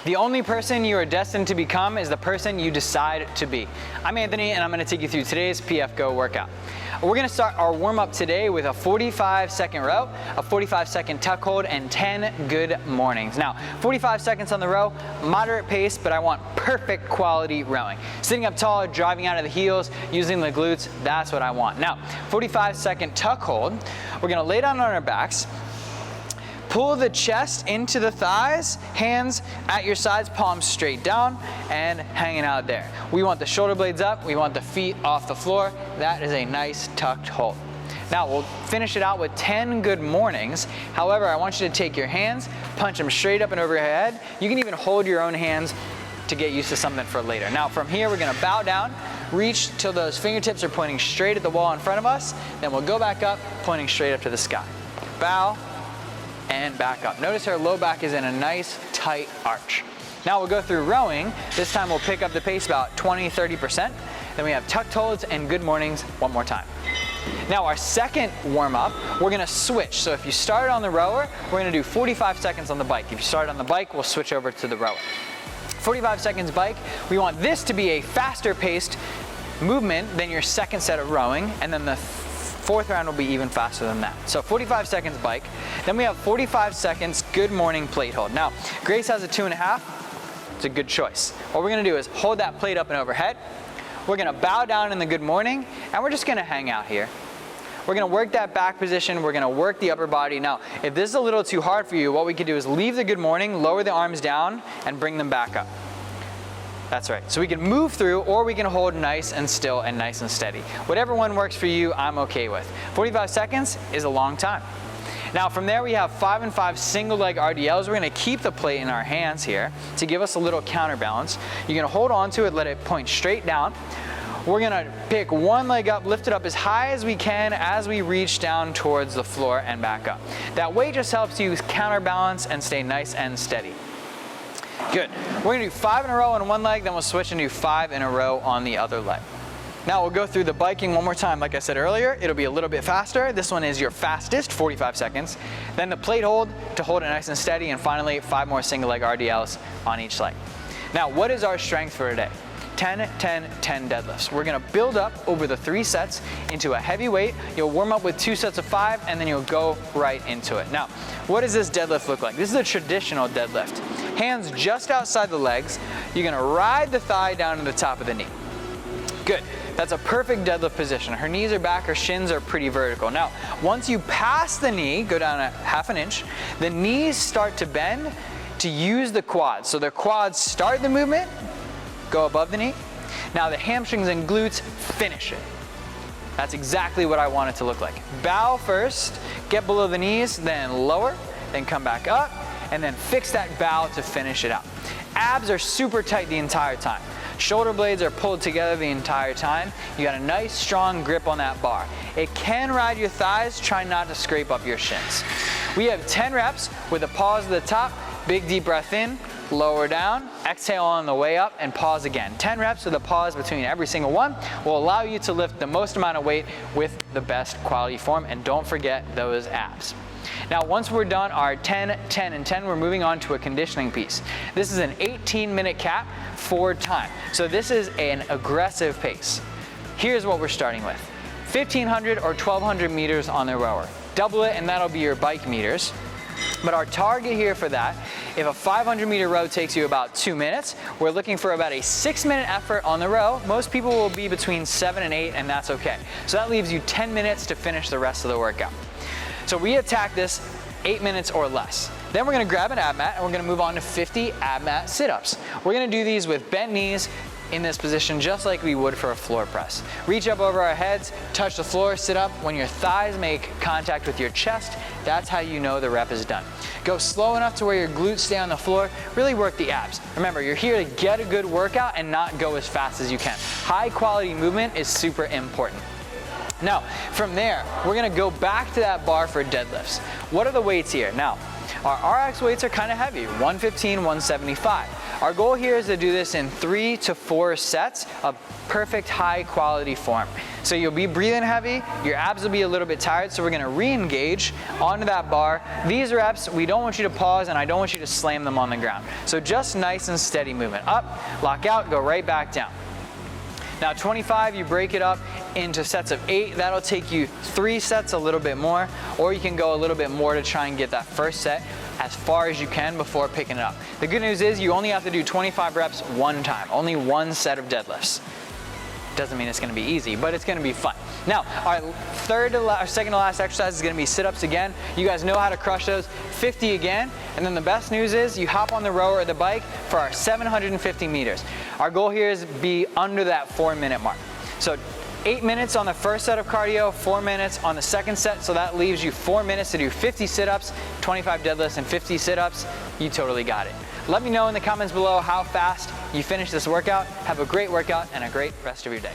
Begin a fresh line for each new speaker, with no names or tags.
The only person you are destined to become is the person you decide to be. I'm Anthony, and I'm going to take you through today's PF Go workout. We're going to start our warm-up today with a 45-second row, a 45-second tuck hold, and 10 good mornings. Now, 45 seconds on the row, moderate pace, but I want perfect quality rowing. Sitting up tall, driving out of the heels, using the glutes, that's what I want. Now, 45-second tuck hold, we're going to lay down on our backs, pull the chest into the thighs, hands at your sides, palms straight down and hanging out there. We want the shoulder blades up, we want the feet off the floor. That is a nice tucked hold. Now we'll finish it out with 10 good mornings. However, I want you to take your hands, punch them straight up and over your head. You can even hold your own hands to get used to something for later. Now from here, we're gonna bow down, reach till those fingertips are pointing straight at the wall in front of us. Then we'll go back up, pointing straight up to the sky. Bow, and back up. Notice her low back is in a nice tight arch. Now we'll go through rowing. This time we'll pick up the pace about 20-30%. Then we have tucked holds and good mornings one more time. Now our second warm-up, we're gonna switch. So if you started on the rower, we're gonna do 45 seconds on the bike. If you started on the bike, we'll switch over to the rower. 45 seconds bike, we want this to be a faster paced movement than your second set of rowing, and then the fourth round will be even faster than that. So 45 seconds bike. Then we have 45 seconds good morning plate hold. Now, Grace has a 2.5. It's a good choice. What we're gonna do is hold that plate up and overhead. We're gonna bow down in the good morning, and we're just gonna hang out here. We're gonna work that back position. We're gonna work the upper body. Now, if this is a little too hard for you, what we could do is leave the good morning, lower the arms down, and bring them back up. That's right. So we can move through, or we can hold nice and still and nice and steady. Whatever one works for you, I'm okay with. 45 seconds is a long time. Now from there we have 5 and 5 single leg RDLs. We're gonna keep the plate in our hands here to give us a little counterbalance. You're gonna hold on to it, let it point straight down. We're gonna pick one leg up, lift it up as high as we can as we reach down towards the floor and back up. That weight just helps you counterbalance and stay nice and steady. Good. We're gonna do 5 in a row on one leg, then we'll switch and do 5 in a row on the other leg. Now we'll go through the biking one more time. Like I said earlier, it'll be a little bit faster. This one is your fastest, 45 seconds. Then the plate hold to hold it nice and steady, and finally 5 more single leg RDLs on each leg. Now, what is our strength for today? 10, 10, 10 deadlifts. We're gonna build up over the 3 sets into a heavy weight. You'll warm up with 2 sets of 5, and then you'll go right into it. Now, what does this deadlift look like? This is a traditional deadlift. Hands just outside the legs. You're gonna ride the thigh down to the top of the knee. Good. That's a perfect deadlift position. Her knees are back, her shins are pretty vertical. Now, once you pass the knee, go down a ½ inch, the knees start to bend to use the quads. So the quads start the movement, go above the knee. Now the hamstrings and glutes finish it. That's exactly what I want it to look like. Bow first, get below the knees, then lower, then come back up, and then fix that bow to finish it out. Abs are super tight the entire time. Shoulder blades are pulled together the entire time. You got a nice strong grip on that bar. It can ride your thighs, try not to scrape up your shins. We have 10 reps with a pause at the top, big deep breath in, lower down, exhale on the way up, and pause again. 10 reps with a pause between every single one will allow you to lift the most amount of weight with the best quality form, and don't forget those abs. Now once we're done our 10, 10, and 10, we're moving on to a conditioning piece. This is an 18-minute cap, 4 time. So this is an aggressive pace. Here's what we're starting with. 1,500 or 1,200 meters on the rower. Double it and that'll be your bike meters. But our target here for that, if a 500-meter row takes you about 2 minutes, we're looking for about a 6-minute effort on the row. Most people will be between 7 and 8, and that's okay. So that leaves you 10 minutes to finish the rest of the workout. So we attack this 8 minutes or less. Then we're gonna grab an ab mat and we're gonna move on to 50 ab mat sit-ups. We're gonna do these with bent knees in this position just like we would for a floor press. Reach up over our heads, touch the floor, sit up. When your thighs make contact with your chest, that's how you know the rep is done. Go slow enough to where your glutes stay on the floor, really work the abs. Remember, you're here to get a good workout and not go as fast as you can. High quality movement is super important. Now, from there, we're gonna go back to that bar for deadlifts. What are the weights here? Now, Our RX weights are kind of heavy, 115, 175. Our goal here is to do this in 3 to 4 sets of perfect high quality form. So you'll be breathing heavy, your abs will be a little bit tired, so we're gonna re-engage onto that bar. These reps, we don't want you to pause and I don't want you to slam them on the ground. So just nice and steady movement. Up, lock out, go right back down. Now 25, you break it up into sets of 8. That'll take you 3 sets, a little bit more, or you can go a little bit more to try and get that first set as far as you can before picking it up. The good news is you only have to do 25 reps one time, only one set of deadlifts. Doesn't mean it's gonna be easy, but it's gonna be fun. Now, our second to last exercise is gonna be sit-ups again. You guys know how to crush those, 50 again, and then the best news is you hop on the rower or the bike for our 750 meters. Our goal here is to be under that 4-minute mark. So 8 minutes on the first set of cardio, 4 minutes on the second set, so that leaves you 4 minutes to do 50 sit-ups, 25 deadlifts, and 50 sit-ups. You totally got it. Let me know in the comments below how fast you finish this workout. Have a great workout and a great rest of your day.